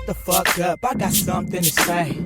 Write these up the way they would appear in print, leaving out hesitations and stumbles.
Shut the fuck up, I got something to say.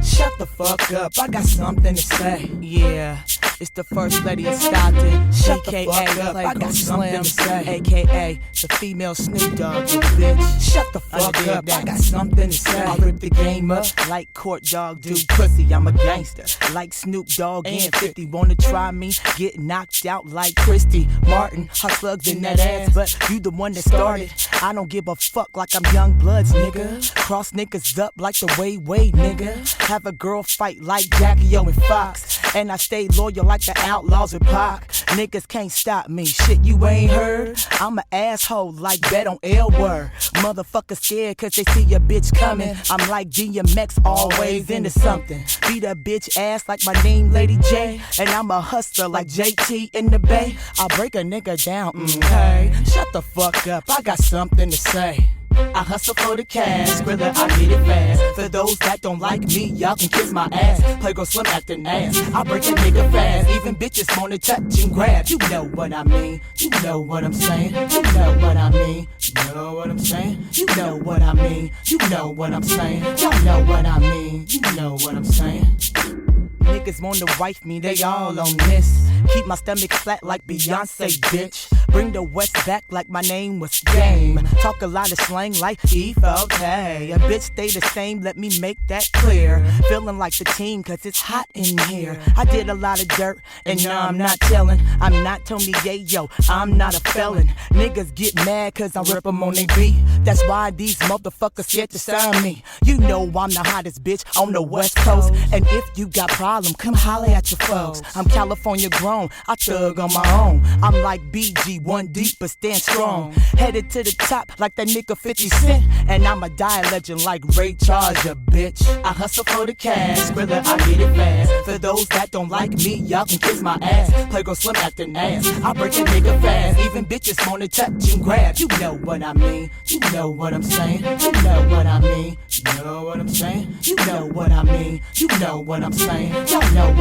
Shut the fuck up, I got something to say. Yeah, it's the first lady of Stockton, Shut the aka fuck up, I got Playground something Slim, to say. aka the female Snoop Dogg, you bitch. Shut the fuck Understand up, I that. got something to say. I rip the game up like Court Dog do pussy. I'm a gangster like Snoop Dogg and 50. Wanna try me? Get knocked out like Christy Martin. Hot slugs in that ass, but you the one that started. I don't give a fuck like I'm Young Bloods, nigga. Cross niggas up like the Way, nigga. Have a girl fight like Jackie O and Fox. And I stay loyal like the Outlaws with Pac. Niggas can't stop me, shit you ain't heard. I'm an asshole like Bet on L Word. Motherfuckers scared cause they see your bitch coming. I'm like DMX, always into something. Beat a bitch ass like my name Lady J. And I'm a hustler like JT in the Bay. I'll break a nigga down, Hey, shut the fuck up, I got something to say. I hustle for the cash, Skrilla, I get it fast. For those that don't like me, y'all can kiss my ass. Playground Slim acting ass, I break a nigga fast. Even bitches wanna touch and grab. You know what I mean, you know what I'm saying. You know what I mean, you know what I'm saying. You know what I mean, you know what I'm saying. Y'all know what I mean, you know what I'm saying. Niggas wanna wife me, they all on this. Keep my stomach flat like Beyonce, bitch. Bring the West back like my name was Game. Talk a lot of slang like E4K. A bitch stay the same, let me make that clear. Feeling like the team cause it's hot in here. I did a lot of dirt and now I'm not telling. I'm not Tony Yayo, I'm not a felon. Niggas get mad cause I rip them on they beat. That's why these motherfuckers scared to sign me. You know I'm the hottest bitch on the West Coast. And if you got problems, come holler at your folks. I'm California grown, I thug on my own. I'm like BG, one deep but stand strong. Headed to the top like that nigga 50 Cent. And I'm a die legend like Ray Charles, ya bitch. I hustle for the cash, Skrilla, I get it fast. For those that don't like me, y'all can kiss my ass. Playground Slim acting ass, I break a nigga fast. Even bitches wanna touch and grab. You know what I mean, you know what I'm saying. You know what I mean, you know what I'm saying. You know what I mean, you know what I'm saying. Y'all know what